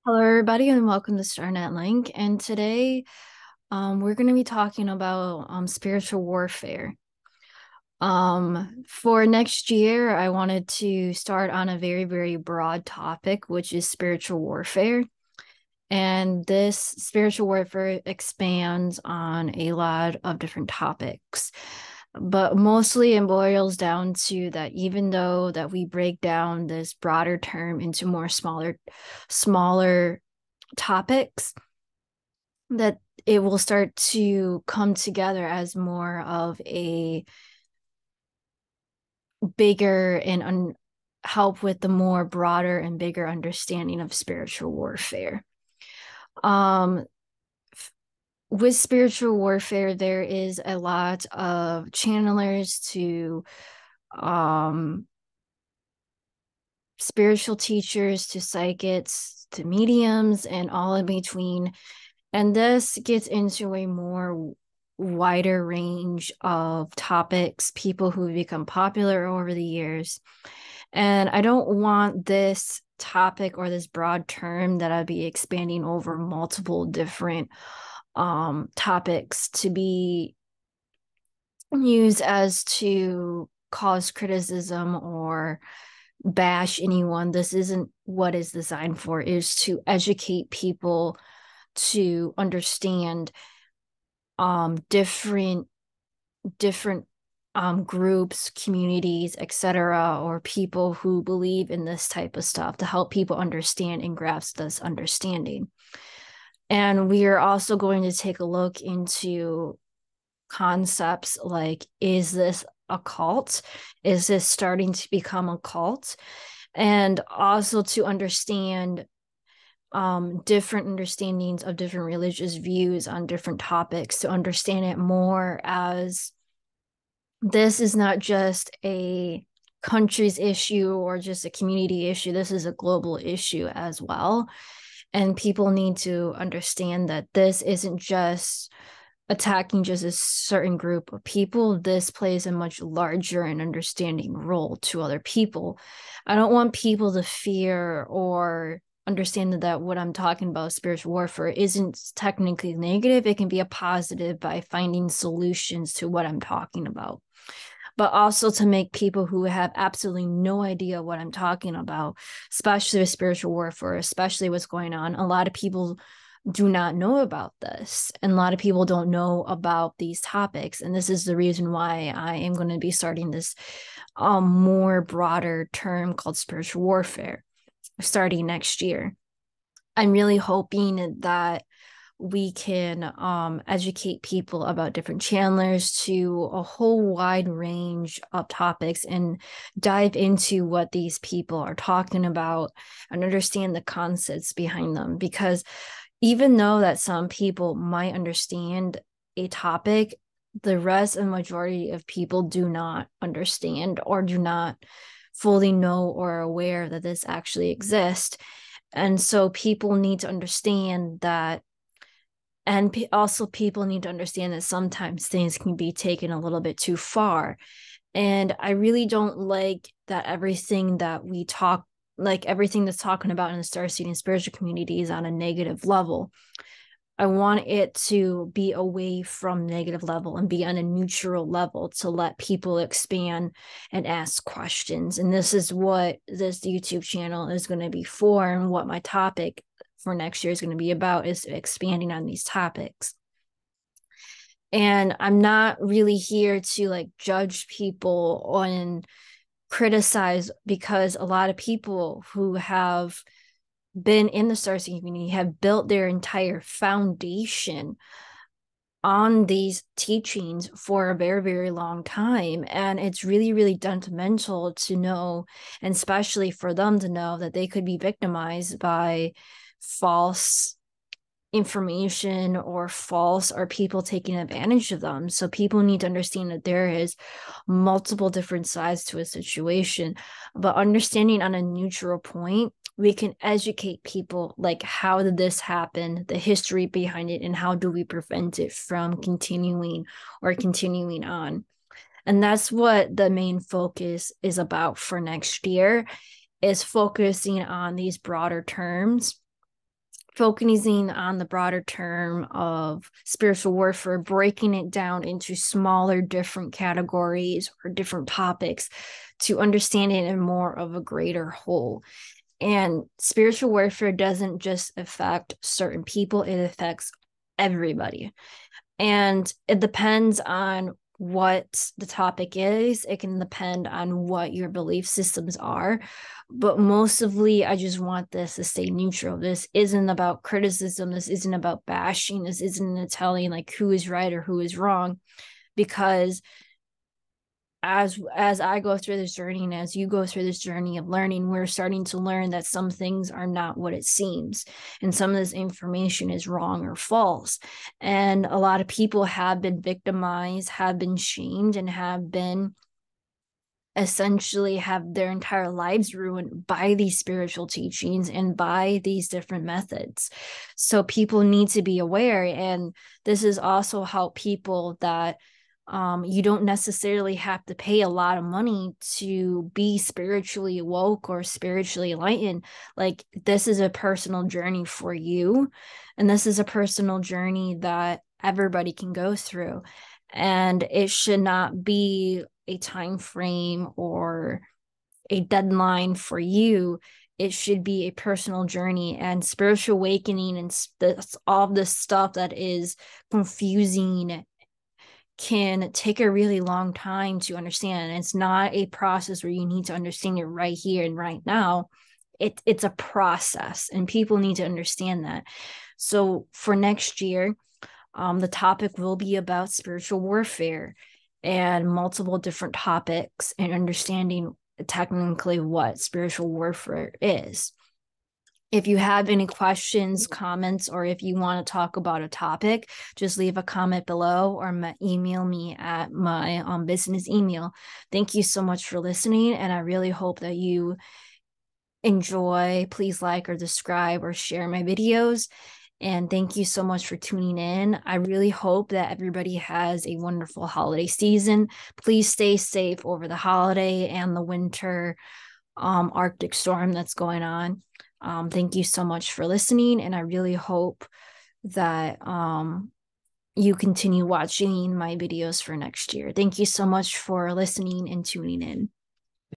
Hello, everybody, and welcome to StarNet Link. And today, we're going to be talking about spiritual warfare. For next year, I wanted to start on a very, very broad topic, which is spiritual warfare. And this spiritual warfare expands on a lot of different topics. But mostly it boils down to that even though that we break down this broader term into more smaller topics, that it will start to come together as more of a bigger and help with the more broader and bigger understanding of spiritual warfare. Um, with spiritual warfare, there is a lot of channelers to um, spiritual teachers to psychics to mediums and all in between. And this gets into a more wider range of topics, people who become popular over the years. And I don't want this topic or this broad term that I'd be expanding over multiple different topics to be used as to cause criticism or bash anyone. This isn't what it's designed for, is to educate people to understand different groups, communities, etc., or people who believe in this type of stuff to help people understand and grasp this understanding. And we are also going to take a look into concepts like, is this a cult? Is this starting to become a cult? And also to understand different understandings of different religious views on different topics, to understand it more as this is not just a country's issue or just a community issue. This is a global issue as well. And people need to understand that this isn't just attacking just a certain group of people. This plays a much larger and understanding role to other people. I don't want people to fear or understand that what I'm talking about, spiritual warfare, isn't technically negative. It can be a positive by finding solutions to what I'm talking about, but also to make people who have absolutely no idea what I'm talking about, especially with spiritual warfare, especially what's going on. A lot of people do not know about this, and a lot of people don't know about these topics. And this is the reason why I am going to be starting this more broader term called spiritual warfare starting next year. I'm really hoping that we can educate people about different channelers to a whole wide range of topics and dive into what these people are talking about and understand the concepts behind them. Because even though that some people might understand a topic, the rest and majority of people do not understand or do not fully know or aware that this actually exists. And so people need to understand that, and also people need to understand that sometimes things can be taken a little bit too far. And I really don't like that everything that we talk, like everything that's talking about in the Starseed and spiritual community, is on a negative level. I want it to be away from negative level and be on a neutral level to let people expand and ask questions. And this is what this YouTube channel is going to be for, and what my topic for next year is going to be about, is expanding on these topics. And I'm not really here to like judge people and criticize, because a lot of people who have been in the Starseed community have built their entire foundation on these teachings for a very, very long time. And it's really, really detrimental to know, and especially for them to know, that they could be victimized by false information or false or people taking advantage of them. So people need to understand that there is multiple different sides to a situation, but understanding on a neutral point, we can educate people like, how did this happen, the history behind it, and how do we prevent it from continuing on. And that's what the main focus is about for next year, is focusing on these broader terms focusing on the broader term of spiritual warfare, breaking it down into smaller, different categories or different topics to understand it in more of a greater whole. And spiritual warfare doesn't just affect certain people, it affects everybody. And it depends on what the topic is. It can depend on what your belief systems are. But mostly, I just want this to stay neutral. This isn't about criticism. This isn't about bashing. This isn't telling like who is right or who is wrong. Because as I go through this journey and as you go through this journey of learning, we're starting to learn that some things are not what it seems, and some of this information is wrong or false. And a lot of people have been victimized, have been shamed, and have been essentially have their entire lives ruined by these spiritual teachings and by these different methods. So people need to be aware, and this is also how people that you don't necessarily have to pay a lot of money to be spiritually woke or spiritually enlightened. Like, this is a personal journey for you, and this is a personal journey that everybody can go through. And it should not be a time frame or a deadline for you. It should be a personal journey, and spiritual awakening and all this stuff that is confusing can take a really long time to understand. And it's not a process where you need to understand it right here and right now. It's a process, and people need to understand that. So for next year, the topic will be about spiritual warfare and multiple different topics and understanding technically what spiritual warfare is. If you have any questions, comments, or if you want to talk about a topic, just leave a comment below or email me at my business email. Thank you so much for listening, and I really hope that you enjoy. Please like or subscribe or share my videos. And thank you so much for tuning in. I really hope that everybody has a wonderful holiday season. Please stay safe over the holiday and the winter Arctic storm that's going on. Thank you so much for listening, and I really hope that you continue watching my videos for next year. Thank you so much for listening and tuning in.